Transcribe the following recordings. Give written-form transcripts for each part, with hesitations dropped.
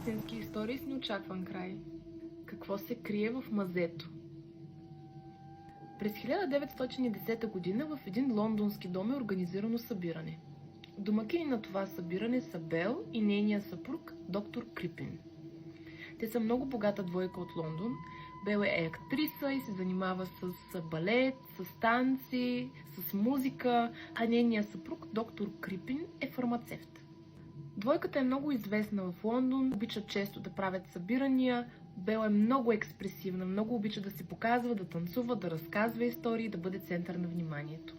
истински истории с неочакван край. Какво се крие в мазето? През 1910 година в един лондонски дом е организирано събиране. Домакини на това събиране са Бел и нейния съпруг доктор Крипин. Те са много богата двойка от Лондон. Бел е актриса и се занимава с балет, с танци, с музика, а нейният съпруг доктор Крипин е фармацевт. Двойката е много известна в Лондон, обичат често да правят събирания. Бел е много експресивна, много обича да се показва, да танцува, да разказва истории, да бъде център на вниманието.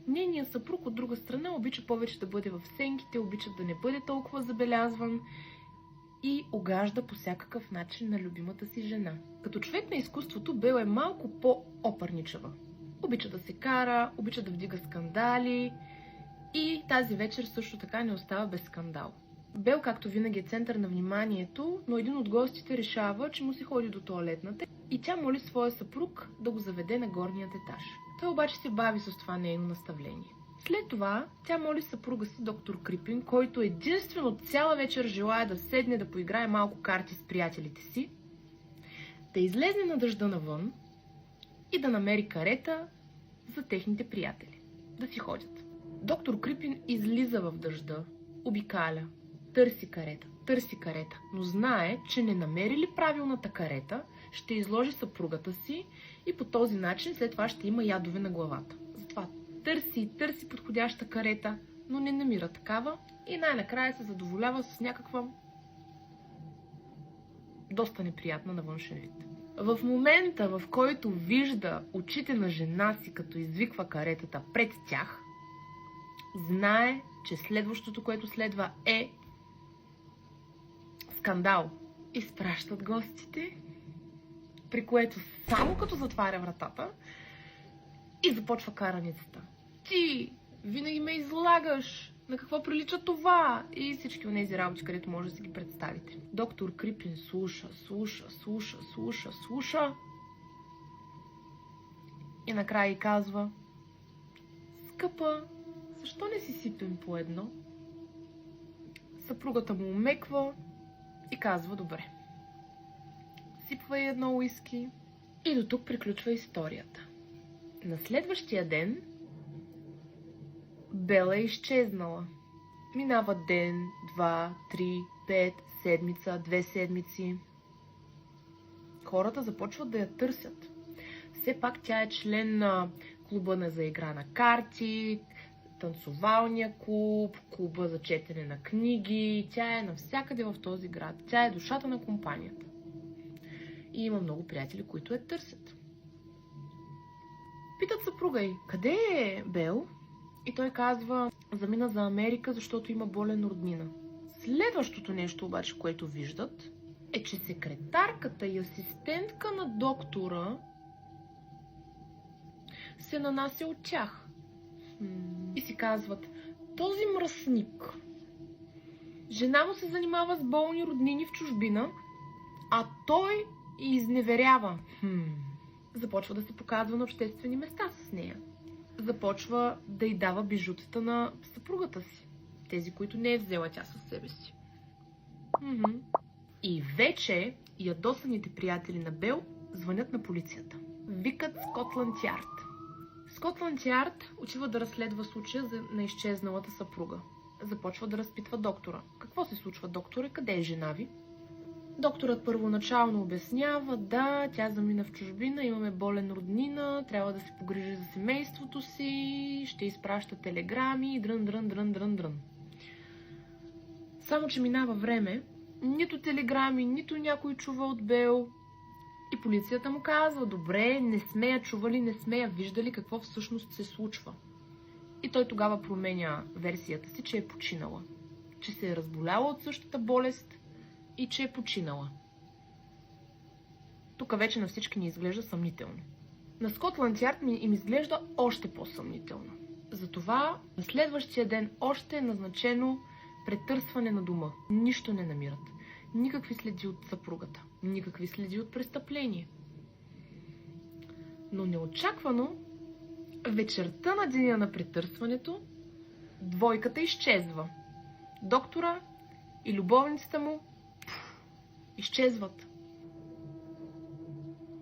Нейният съпруг от друга страна обича повече да бъде в сенките, обича да не бъде толкова забелязван и угажда по всякакъв начин на любимата си жена. Като човек на изкуството, Бел е малко по-опърничава. Обича да се кара, обича да вдига скандали и тази вечер също така не остава без скандал. Бел, както винаги, е център на вниманието, но един от гостите решава, че му се ходи до тоалетната и тя моли своя съпруг да го заведе на горният етаж. Той обаче се бави с това нейно наставление. След това тя моли съпруга си, доктор Крипин, който единствено цяла вечер желая да седне да поиграе малко карти с приятелите си, да излезе на дъжда навън и да намери карета за техните приятели. Да си ходят. Доктор Крипин излиза в дъжда, обикаля, търси карета, но знае, че не намери ли правилната карета, ще изложи съпругата си и по този начин след това ще има ядове на главата. Затова търси подходяща карета, но не намира такава и най-накрая се задоволява с някаква доста неприятна на външен вид. В момента, в който вижда очите на жена си, като извиква каретата пред тях, знае, че следващото, което следва, е скандал. Изпращат гостите, при което само като затваря вратата и започва караницата. Ти винаги ме излагаш! На какво прилича това? И всички онези работи, където може да си ги представите. Доктор Крипин слуша. И накрая й казва: скъпа, защо не си сипем по едно? Съпругата му умеква и казва: добре. Сипва и едно уиски и до тук приключва историята. На следващия ден Бела е изчезнала. Минава ден, 2, 3, 5, седмица, 2 седмици. Хората започват да я търсят. Все пак тя е член на клуба за игра на карти, танцовалния клуб, клуба за четене на книги. Тя е навсякъде в този град. Тя е душата на компанията. И има много приятели, които я търсят. Питат съпруга й: къде е Бел? И той казва: замина за Америка, защото има болен роднина. Следващото нещо обаче, което виждат, е, че секретарката и асистентка на доктора се нанася от тях. И си казват: този мръсник. Жена му се занимава с болни роднини в чужбина, а той изневерява. Започва да се показва на обществени места с нея. Започва да й дава бижутата на съпругата си. Тези, които не е взела тя със себе си. И вече ядосаните приятели на Бел звънят на полицията. Викат Скотланд Ярд. Скотланд Ярд отива да разследва случая на изчезналата съпруга. Започва да разпитва доктора. Какво се случва, докторе? Къде е жена ви? Докторът първоначално обяснява: да, тя замина в чужбина, имаме болен роднина, трябва да се погрижи за семейството си, ще изпраща телеграми и дрън. Само че минава време, нито телеграми, нито някой чува от Бел. И полицията му казва: добре, не сме я чували, не сме я виждали, какво всъщност се случва. И той тогава променя версията си, че е починала, че се е разболяла от същата болест и че е починала. Тук вече на всички ни изглежда съмнително. На Скотланд Ярд им изглежда още по-съмнително. Затова на следващия ден още е назначено претърсване на дома. Нищо не намират. Никакви следи от съпругата. Никакви следи от престъпление. Но неочаквано, вечерта на деня на претърсването, двойката изчезва. Доктора и любовницата му Изчезват.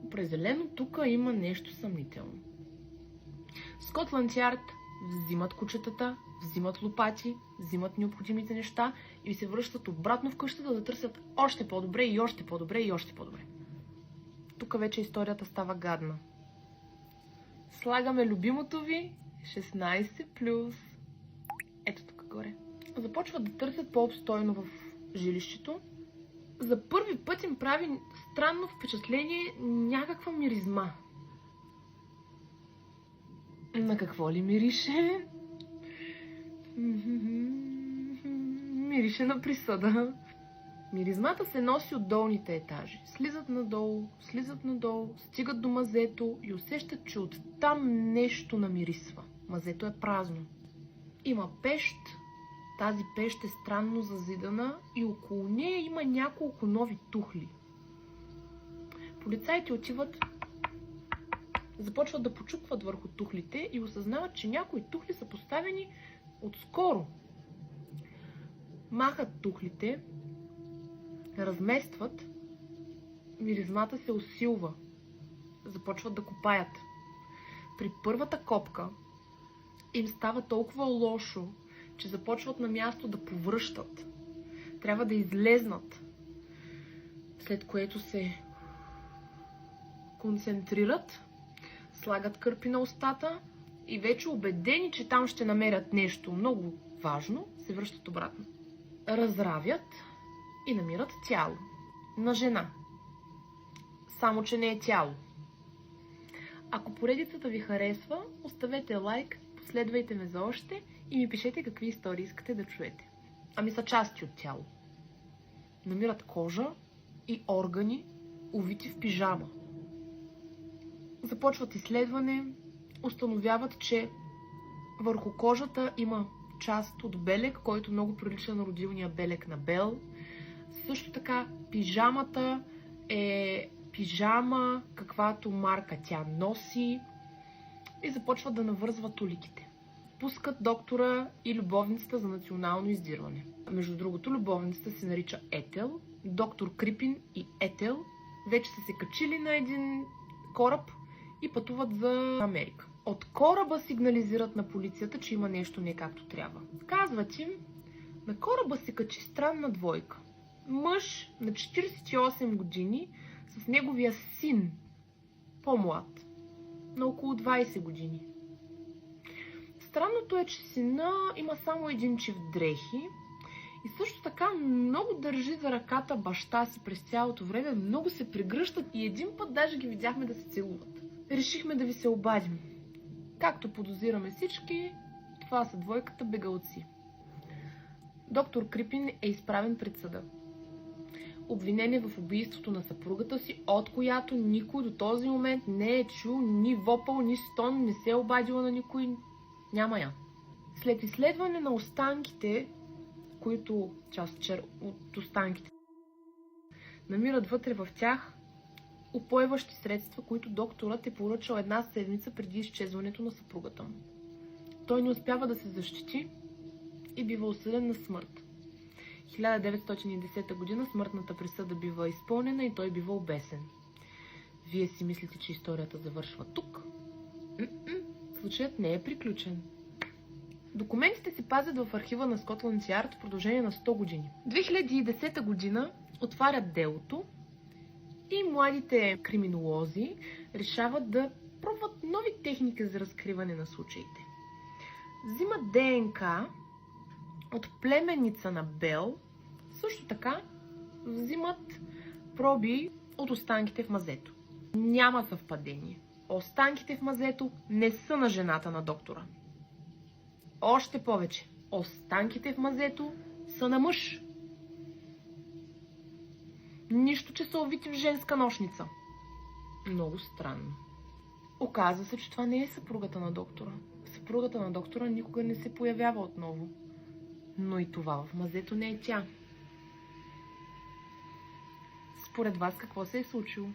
Определено тук има нещо съмнително. Скотланд Ярд взимат кучетата, взимат лопати, взимат необходимите неща и се връщат обратно в къщата да търсят още по-добре и още по-добре и още по-добре. Тук вече историята става гадна. Слагаме любимото ви 16+. Ето тук горе. Започват да търсят по-обстойно в жилището. За първи път им прави странно впечатление някаква миризма. На какво ли мирише? Мирише на присъда. Миризмата се носи от долните етажи. Слизат надолу, стигат до мазето и усещат, че оттам нещо намирисва. Мазето е празно. Има пещ. Тази пещ е странно зазидана и около нея има няколко нови тухли. Полицаите отиват, започват да почукват върху тухлите и осъзнават, че някои тухли са поставени отскоро. Махат тухлите, разместват, миризмата се усилва. Започват да копаят. При първата копка им става толкова лошо, че започват на място да повръщат. Трябва да излезнат. След което се концентрират, слагат кърпи на устата и вече убедени, че там ще намерят нещо много важно, се връщат обратно. Разравят и намират тяло на жена. Само, че не е тяло. Ако поредицата ви харесва, оставете лайк, последвайте ме за още и ми пишете какви истории искате да чуете. Ами са части от тяло. Намират кожа и органи, увити в пижама. Започват изследване, установяват, че върху кожата има част от белег, който много прилича на родилния белег на Бел. Също така пижамата е пижама, каквато марка тя носи, и започват да навързват уликите. Пускат доктора и любовницата за национално издирване. Между другото, любовницата се нарича Етел. Доктор Крипин и Етел вече са се качили на един кораб и пътуват за Америка. От кораба сигнализират на полицията, че има нещо не както трябва. Казват им, на кораба се качи странна двойка. Мъж на 48 години с неговия син, по-млад, на около 20 години. Странното е, че сина има само един чифт дрехи и също така много държи за ръката баща си през цялото време, много се прегръщат и един път даже ги видяхме да се целуват. Решихме да ви се обадим. Както подозираме всички, това са двойката бегалци. Доктор Крипин е изправен пред съда. Обвинен е в убийството на съпругата си, от която никой до този момент не е чул ни вопъл, ни стон, не се е обадила на никой. Няма я. След изследване на останките, които част от останките намират вътре в тях упойващи средства, които докторът е поръчал една седмица преди изчезването на съпругата му. Той не успява да се защити и бива осъден на смърт. 1910 година смъртната присъда бива изпълнена и той бива обесен. Вие си мислите, че историята завършва тук? Случаят не е приключен. Документите се пазят в архива на Скотланд Ярд в продължение на 100 години. 2010 година отварят делото и младите криминолози решават да пробват нови техники за разкриване на случаите. Взимат ДНК от племенница на Бел, също така взимат проби от останките в мазето. Няма съвпадение. Останките в мазето не са на жената на доктора. Още повече, останките в мазето са на мъж. Нищо, че са увити в женска нощница. Много странно. Оказва се, че това не е съпругата на доктора. Съпругата на доктора никога не се появява отново. Но и това в мазето не е тя. Според вас какво се е случило?